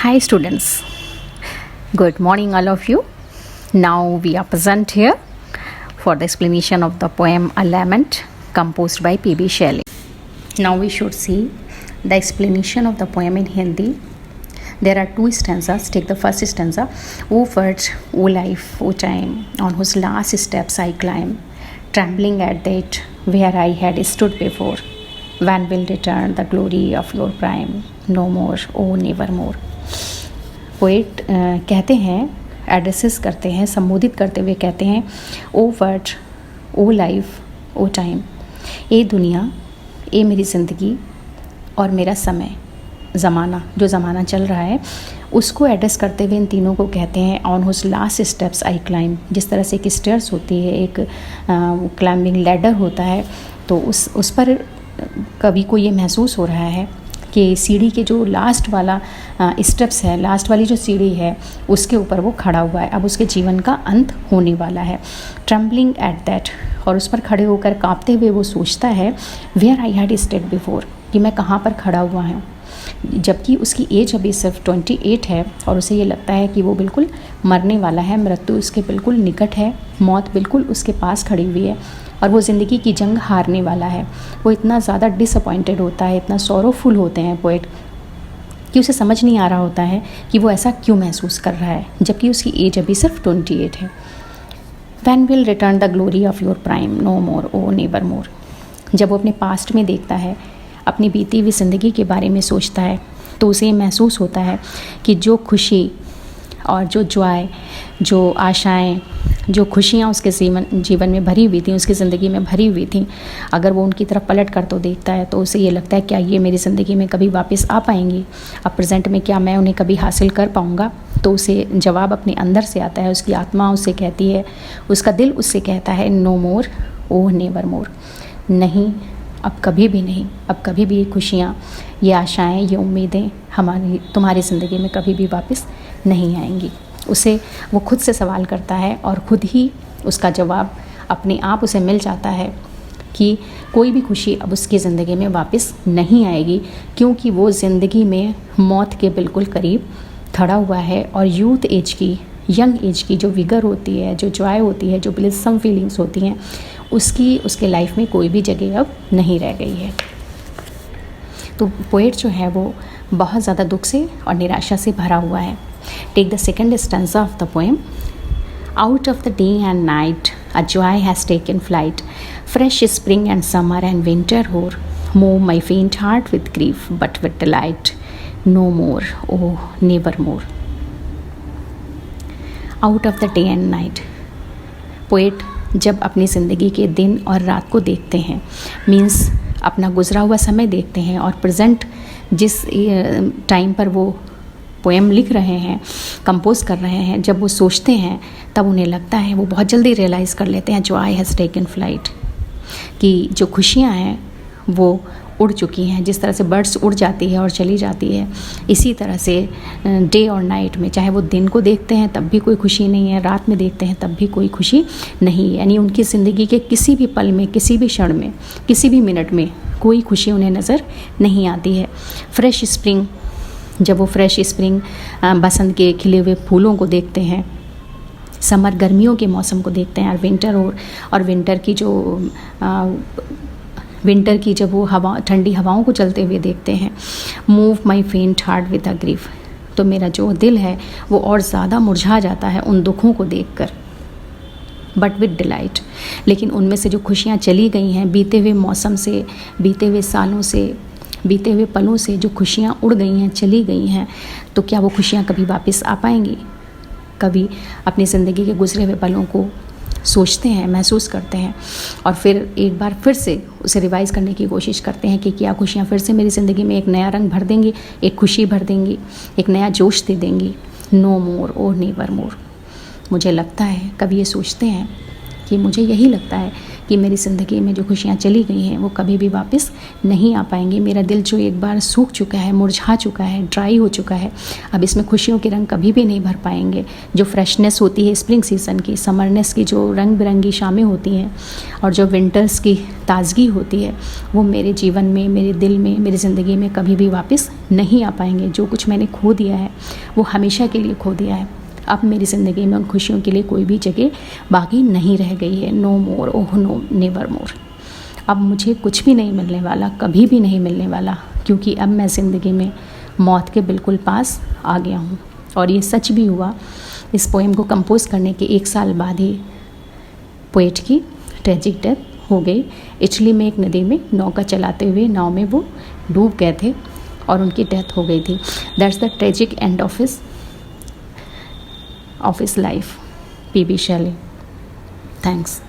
Hi students, good morning all of you. Now we are present here for the explanation of the poem A Lament composed by P.B. Shelley. Now we should see the explanation of the poem in Hindi. There are two stanzas. Take the first stanza. O words, O life, O time, on whose last steps I climb, trembling at that where I had stood before. When will return the glory of your prime? No more, oh never more. Poet कहते हैं, addresses करते हैं, संबोधित करते हुए कहते हैं, ओ word, ओ life, ओ time, ए दुनिया, ए मेरी ज़िंदगी और मेरा समय, ज़माना, जो ज़माना चल रहा है उसको एड्रेस करते हुए इन तीनों को कहते हैं on whose last steps I climb. जिस तरह से एक स्टेयर्स होती है, एक क्लाइंबिंग लैडर होता है, तो उस पर कवि को ये महसूस हो रहा है कि सीढ़ी के जो लास्ट वाला स्टेप्स है, लास्ट वाली जो सीढ़ी है उसके ऊपर वो खड़ा हुआ है. अब उसके जीवन का अंत होने वाला है. ट्रम्बलिंग एट दैट, और उस पर खड़े होकर कांपते हुए वो सोचता है, where I had stayed before, कि मैं कहाँ पर खड़ा हुआ हूँ. जबकि उसकी एज अभी सिर्फ 28 है और उसे ये लगता है कि वो बिल्कुल मरने वाला है, मृत्यु उसके बिल्कुल निकट है, मौत बिल्कुल उसके पास खड़ी हुई है और वो ज़िंदगी की जंग हारने वाला है. वो इतना ज़्यादा डिसअपॉइंटेड होता है, इतना सॉरोफुल होते हैं पोएट कि उसे समझ नहीं आ रहा होता है कि वो ऐसा क्यों महसूस कर रहा है, जबकि उसकी एज अभी सिर्फ 28 है. When will return the glory of your prime, no more, o never more. जब वो अपने पास्ट में देखता है, अपनी बीती हुई ज़िंदगी के बारे में सोचता है, तो उसे ये महसूस होता है कि जो खुशी और जो जॉय, जो आशाएं, जो खुशियाँ उसके जीवन में भरी हुई थी, उसकी ज़िंदगी में भरी हुई थी, अगर वो उनकी तरफ पलट कर तो देखता है तो उसे ये लगता है क्या ये मेरी ज़िंदगी में कभी वापस आ पाएंगी, अब प्रेजेंट में क्या मैं उन्हें कभी हासिल कर पाऊँगा. तो उसे जवाब अपने अंदर से आता है, उसकी आत्मा उससे कहती है, उसका दिल उससे कहता है, नो मोर, ओ नेवर मोर, नहीं, अब कभी भी नहीं, अब कभी भी ये खुशियाँ, ये आशाएं, ये उम्मीदें तुम्हारी ज़िंदगी में कभी भी वापस नहीं आएंगी. उसे वो खुद से सवाल करता है और खुद ही उसका जवाब अपने आप उसे मिल जाता है कि कोई भी खुशी अब उसकी ज़िंदगी में वापस नहीं आएगी, क्योंकि वो ज़िंदगी में मौत के बिल्कुल करीब खड़ा हुआ है और यूथ एज की, यंग एज की जो विगर होती है, जो जॉय होती है, जो ब्लिसम फीलिंग्स होती हैं, उसकी उसके लाइफ में कोई भी जगह अब नहीं रह गई है. तो पोएट जो है वो बहुत ज़्यादा दुख से और निराशा से भरा हुआ है. Take the second stanza of the poem. Out of the day and night a joy has taken flight, fresh spring and summer and winter hoar, move my faint heart with grief but with delight, no more, o never more. Out of the day and night, poet जब अपनी ज़िंदगी के दिन और रात को देखते हैं, मीन्स अपना गुजरा हुआ समय देखते हैं और प्रेजेंट जिस टाइम पर वो पोएम लिख रहे हैं, कंपोज कर रहे हैं, जब वो सोचते हैं तब उन्हें लगता है, वो बहुत जल्दी रियलाइज़ कर लेते हैं, जॉय हैज़ टेकन फ्लाइट, कि जो खुशियाँ हैं वो उड़ चुकी हैं. जिस तरह से बर्ड्स उड़ जाती है और चली जाती है, इसी तरह से डे और नाइट में, चाहे वो दिन को देखते हैं तब भी कोई खुशी नहीं है, रात में देखते हैं तब भी कोई खुशी नहीं है. यानी उनकी ज़िंदगी के किसी भी पल में, किसी भी क्षण में, किसी भी मिनट में कोई खुशी उन्हें नज़र नहीं आती है. फ्रेश स्प्रिंग, जब वो फ्रेश स्प्रिंग, बसंत के खिले हुए फूलों को देखते हैं, समर गर्मियों के मौसम को देखते हैं, और विंटर की जब वो हवा, ठंडी हवाओं को चलते हुए देखते हैं. Move my faint heart with a grief, तो मेरा जो दिल है वो और ज़्यादा मुरझा जाता है उन दुखों को देखकर, बट विद डिलाइट, लेकिन उनमें से जो खुशियाँ चली गई हैं, बीते हुए मौसम से, बीते हुए सालों से, बीते हुए पलों से जो खुशियाँ उड़ गई हैं, चली गई हैं, तो क्या वो खुशियाँ कभी वापस आ पाएंगी. कभी अपनी ज़िंदगी के गुजरे हुए पलों को सोचते हैं, महसूस करते हैं और फिर एक बार फिर से उसे रिवाइज़ करने की कोशिश करते हैं कि क्या खुशियाँ फिर से मेरी ज़िंदगी में एक नया रंग भर देंगी, एक खुशी भर देंगी, एक नया जोश दे देंगी. नो मोर, ओ नेवर मोर. मुझे लगता है, कभी ये सोचते हैं कि मुझे यही लगता है कि मेरी ज़िंदगी में जो खुशियाँ चली गई हैं वो कभी भी वापस नहीं आ पाएंगी। मेरा दिल जो एक बार सूख चुका है, मुरझा चुका है, ड्राई हो चुका है, अब इसमें खुशियों के रंग कभी भी नहीं भर पाएंगे। जो फ्रेशनेस होती है स्प्रिंग सीज़न की, समरनेस की जो रंग बिरंगी शामें होती हैं और जो विंटर्स की ताज़गी होती है, वो मेरे जीवन में, मेरे दिल में, मेरी ज़िंदगी में कभी भी वापस नहीं आ पाएंगे। जो कुछ मैंने खो दिया है वो हमेशा के लिए खो दिया है। अब मेरी ज़िंदगी में उन खुशियों के लिए कोई भी जगह बाकी नहीं रह गई है। नो मोर, ओह नो, नेवर मोर। अब मुझे कुछ भी नहीं मिलने वाला, कभी भी नहीं मिलने वाला, क्योंकि अब मैं ज़िंदगी में मौत के बिल्कुल पास आ गया हूँ। और ये सच भी हुआ। इस पोएम को कंपोज करने के 1 साल बाद ही पोएट की ट्रेजिक डेथ हो गई। इटली में एक नदी में नौका चलाते हुए नाव में वो डूब गए थे और उनकी डेथ हो गई थी। That's the tragic end of his life, PB Shelley. Thanks.